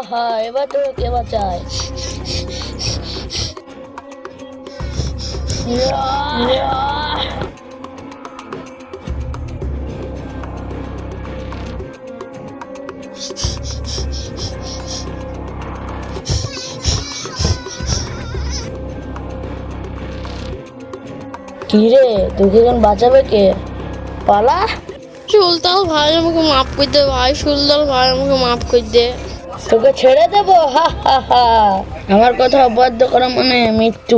হা, এবার তোকে কে বাঁচায়? কি রে, তোকে এখন বাঁচাবে কে? পালা। সুলতান ভাই আমাকে মাফ করে দে ভাই, সুলতান ভাই আমাকে মাফ করে দে। তোকে ছেড়ে দেবো? হা হা হা, আমার কথা অবাধ্য করা মানে মৃত্যু।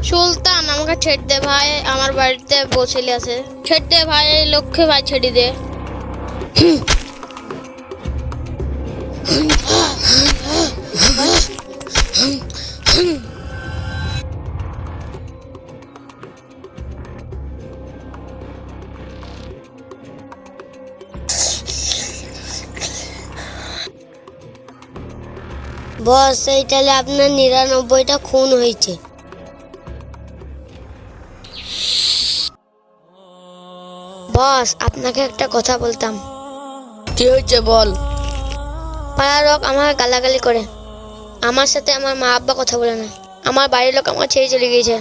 সুলতান আমাকে ছেড়ে দে ভাই, আমার বাড়িতে বসেলি আছে। ছেড়ে দে ভাই, এই লক্ষ্যে ভাই ছেড়ে দে। বস, এইটালে আপনার ৯৯টা খুন হয়েছে। বস, আপনাকে একটা কথা বলতাম। কি হয়েছে বল। পাড়ার লোক আমাকে গালাগালি করে, আমার সাথে আমার মা আব্বা কথা বলে না, আমার বাড়ির লোক আমার ছেড়ে চলে গিয়েছে।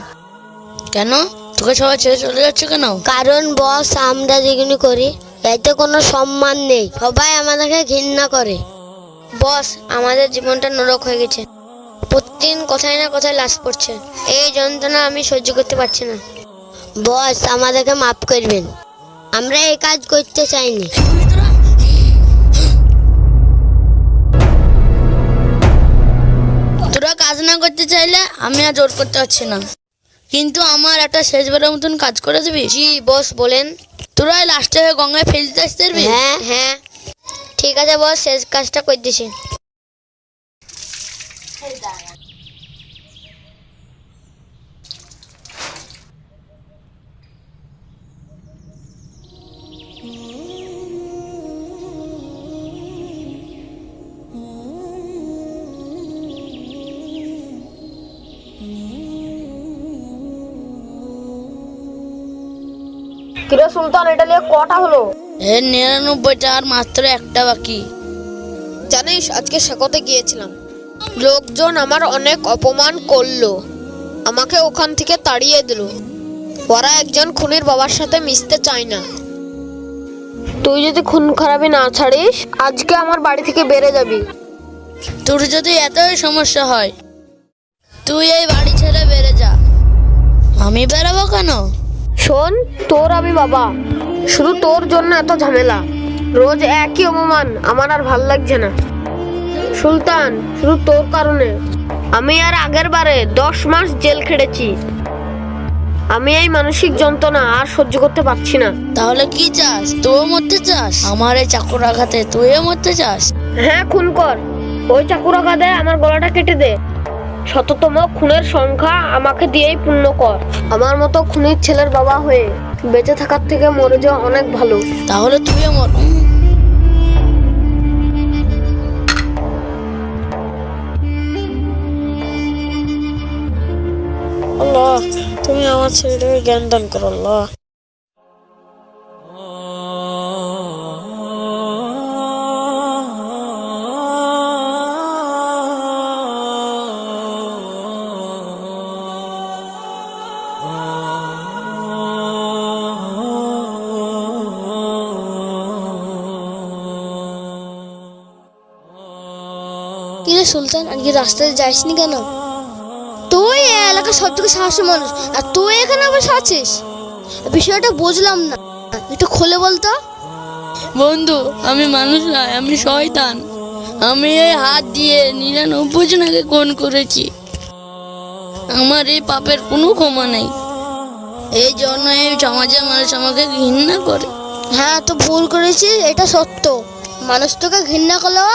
কেন তোকে সবাই ছেড়ে চলে যাচ্ছে কেন? কারণ বস, আমরা যেগুলো করি এতে কোনো সম্মান নেই, সবাই আমাদেরকে ঘৃণা করে। বস, আমাদের জীবনটা নরক হয়ে গেছে, প্রতিদিন কোথায় না কোথায় লাশ পড়ছে, এই যন্ত্রণা আমি সহ্য করতে পারছি না। বস, আমাদেরকে মাফ করবেন, আমরা এই কাজ করতে চাইনি। তোরা কাজ না করতে চাইলে আমি আর জোর করতে পারছি না, কিন্তু আমার একটা শেষবারের মতন কাজ করে দিবি? জি বস, বলেন। তোরা লাস্টে গঙ্গায় ফেলতে আসতে পারবি? হ্যাঁ হ্যাঁ, ঠিক আছে বস, শেষ কাজটা করে দিছি। কিরে সুলতান, এটা নিয়ে কটা হলো? এর ৯৯টা, আর মাত্র একটা বাকি। জানিস, আজকে সাকতে গিয়েছিলাম, লোকজন আমার অনেক অপমান করলো, আমাকে ওখান থেকে তাড়িয়ে দিল। ওরা একজন খুনির বাবার সাথে মিশতে চায় না। তুই যদি খুন খারাপি না ছাড়িস, আজকে আমার বাড়ি থেকে বেরিয়ে যাবি। তোর যদি এতই সমস্যা হয়, তুই এই বাড়ি ছেড়ে বেড়ে যা, আমি বেরাবো কেন? শোন, তোর আমি বাবা, শুধু তোর জন্য এত ঝামেলা, রোজ একই অপমান, আমার আর ভাল লাগছে না। সুলতান, শুধু তোর কারণে আমি আর আগের বারে 10 মাস জেল খেটেছি। আমি এই মানসিক যন্ত্রণা আর সহ্য করতে পারছি না। তাহলে কি চাস? তুইও মরতে চাস? আমার এই চাকুর আঘাতে তুইও মরতে চাস? হ্যাঁ, খুন কর, ওই চাকুর আঘাতে আমার গলাটা কেটে দে, শততম খুনের সংখ্যা আমাকে দিয়েই পূর্ণ কর। আমার মতো খুনির ছেলের বাবা হয়ে বেঁচে থাকার থেকে মরে যাওয়া অনেক ভালো। তাহলে তুইও মর। আল্লাহ, তুমি আমার ছেলেটাকে জ্ঞান দান করো আল্লাহ। কিরে সুলতান, আজকে রাস্তায় যাইসনি কেন? তুই এই এলাকার সব থেকে সাহসী মানুষ, আর তুই এখানে বসে আছিস, বিষয়টা বুঝলাম না, একটু খুলে বলতো। বন্ধু, আমি মানুষ নয়, আমি শয়তান। আমি এই হাত দিয়ে ৯৯ জনকে খুন করেছি। আমার এই পাপের কোনো ক্ষমা নেই, এই জন্য এই সমাজের মানুষ আমাকে ঘৃণা করে। হ্যাঁ, তো ভুল করেছিস, এটা সত্য। মানুষ তোকে ঘৃণা করলো,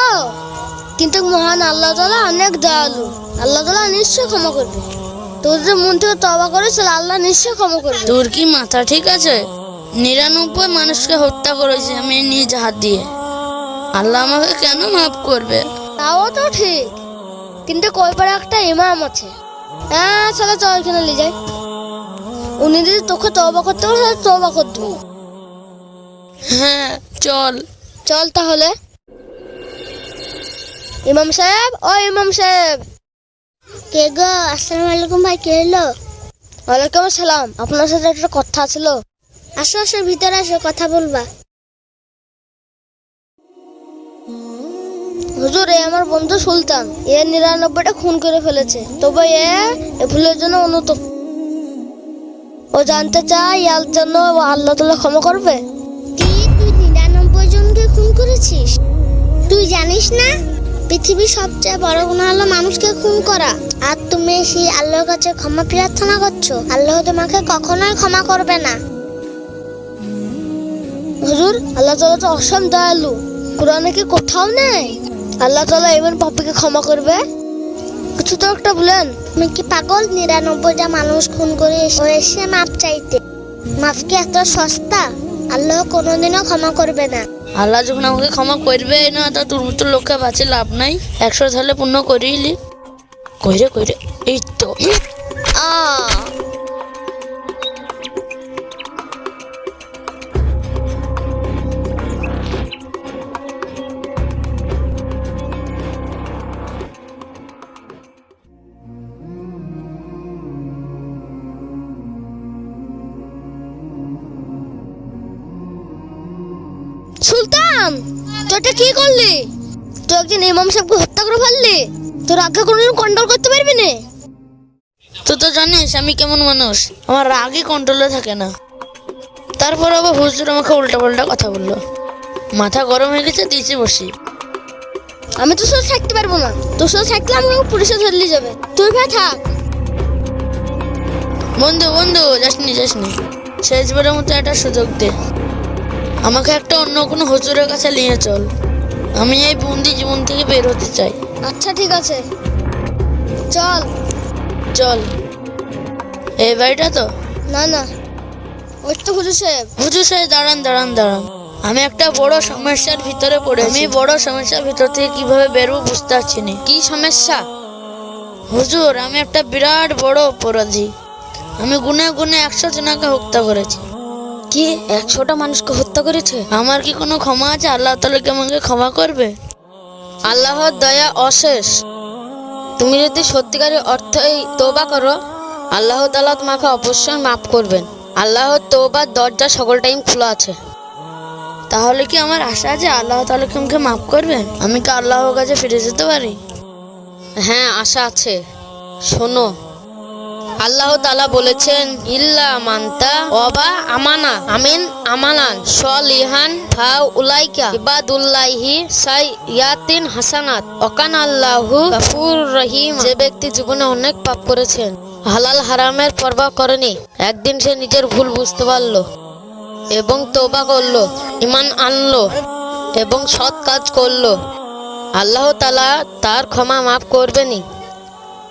কিন্তু মহান আল্লাহ তাআলা অনেক দয়ালু, আল্লাহ তাআলা নিশ্চয় ক্ষমা করবে। তোর যে মন থেকে তওবা করেছ, আল্লাহ নিশ্চয় ক্ষমা করবে। তোর কি মাথা ঠিক আছে? ৯৯ মানুষকে হত্যা করেছি আমি নিজ হাত দিয়ে, আল্লাহ আমাকে কেন মাফ করবে? তাও তো ঠিক, কিন্তু কয়পারে একটা ইমাম আছে। হ্যাঁ চলো, চল এখানে নিয়ে যাই, উনি যদি তোকে তওবা করতে বলে তওবা করবি। হ্যাঁ চল। চল তাহলে। ইমাম সাহেব, ও ইমাম সাহেব। কে গো? আসসালামু আলাইকুম ভাই, কে এলো? ওয়ালাইকুম আসসালাম, আপনার সাথে একটা কথা ছিল। আসো আসো, ভিতরে আসো, কথা বলবা। হুজুর, এ আমার বন্ধু সুলতান, এ 99টা খুন করে ফেলেছে, তবে এ ভুলের জন্য অনুতপ্ত। ও জানতে চায় ইয়ার জন্য আল্লাহ তাআলা ক্ষমা করবে। তুই 99 জনকে খুন করেছিস? তুই জানিস না পৃথিবীর সবচেয়ে বড় গুনাহ হলো মানুষকে খুন করা, আর তুমি সেই আল্লাহর কাছে ক্ষমা প্রার্থনা করছো? আল্লাহ তোমাকে কখনোই ক্ষমা করবে না। হুজুর, আল্লাহ তাআলা তো অসীম দয়ালু, কোরআনে কি কোথাও নেই আল্লাহ তাআলা এমন পাপীকে ক্ষমা করবে? কিছু তো একটা বলেন। তুমি কি পাগল? 99টা মানুষ খুন করে এসে মাপ চাইতে? মাফ কি এত সস্তা? আল্লাহ কোনোদিনও ক্ষমা করবে না। আল্লাহ যখন আমাকে ক্ষমা করবে না, তা তোর মতো লোককে বাঁচে লাভ নাই। 100 ধালে পূর্ণ করিলি কইরে এই তো। সুলতান, তুই এটা কি করলি? তুই একজন ইমাম সাহেবকে হত্যা করে ফেললি। তোর আগে কোনোদিন কন্ট্রোল করতে পারবি না। তুই তো জানিস আমি কেমন মানুষ, আমার রাগই কন্ট্রোলে থাকে না। তারপর আবার হুজুর আমাকে উল্টা পাল্টা কথা বললো, মাথা গরম হয়ে গেছে, দিয়েছি বসি। আমি তো সাথে থাকতে পারবো না, তোর সাথে থাকলে আমাকে পুলিশে ধরলে যাবে। তুই ভাই থাক। বন্ধু যাসনি শেষবারের মতো একটা সুযোগ দে, আমাকে একটা অন্য কোনো হুজুরের কাছে নিয়ে চল। আমি এই বন্দি জীবন থেকে বের হতে চাই। আচ্ছা ঠিক আছে, চল। চল। এই বাড়িটা তো? না, ওই তো হুজুর সাহেব। হুজুর সাহেব, দাঁড়ান। আমি একটা বড় সমস্যার ভিতরে পড়েছি। আমি বড় সমস্যার ভিতর থেকে কিভাবে বেরোবো বুঝতে পারছি না। কি সমস্যা? হুজুর, আমি একটা বিরাট বড় অপরাধী। আমি গুনে 100 জনকে হত্যা করেছি। কি 100টা মানুষকে হত্যা করেছে? আমার কি কোনো ক্ষমা আছে? আল্লাহ তাআলা কি আমাকে ক্ষমা করবে? আল্লাহর দয়া অশেষ। তুমি যদি সত্যিকারের অর্থেই তওবা করো, আল্লাহ তাআলা তোমাকে অবশ্যই মাফ করবেন। আল্লাহর তওবার দরজা সকল টাইম খোলা আছে। তাহলে কি আমার আশা আছে আল্লাহ তাআলা কি আমাকে মাফ করবেন? আমি কি আল্লাহর কাছে ফিরে যেতে পারি? হ্যাঁ, আশা আছে। শোনো, আল্লাহ তাআলা বলেছেন, ইল্লা মান্তা ওয়াবা আমানা আমিন আমানান সলিহান ফাউ উলাইকা ইবাদুল্লাহি সাইয়াতিন হাসানাত ওকান আল্লাহু গাফুর রহিম। যে ব্যক্তি জীবনে অনেক পাপ করেছেন, হালাল হারামের পরোয়া করেনি, একদিন সে নিজের ভুল বুঝতে পারলো এবং তওবা করলো, ঈমান আনলো এবং সৎ কাজ করলো, আল্লাহ তাআলা তার ক্ষমা মাফ করবেনই,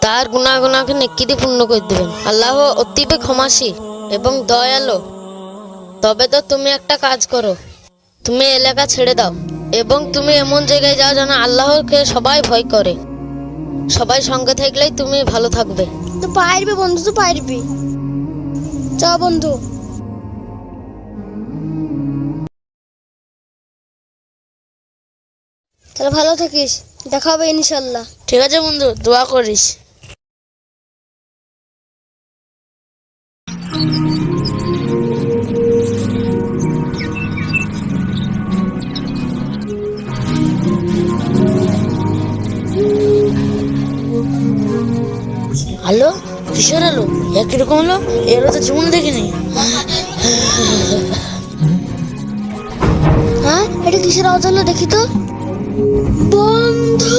তার গুনাহকে নেকিতে পূর্ণ করে দেবেন। আল্লাহ অতীব ক্ষমাশীল এবং দয়ালু। তবে তো তুমি একটা কাজ করো, তুমি এলাকা ছেড়ে দাও এবং তুমি এমন জায়গায় যাও যেন আল্লাহকে সবাই ভয় করে। সবাই সঙ্গে থাকলেই তুমি ভালো থাকবে। তুই পারবি বন্ধু, তুই পারবি। চ বন্ধু। তাহলে ভালো থাকিস, দেখা হবে ইনশাল্লাহ। ঠিক আছে বন্ধু, দোয়া করিস। হ্যালো, কিসের আলো? কিরকম হলো? এর তো জীবনে দেখিনি। হ্যাঁ, এটা কিসের আওয়াজ হলো? দেখি তো। বন্ধু।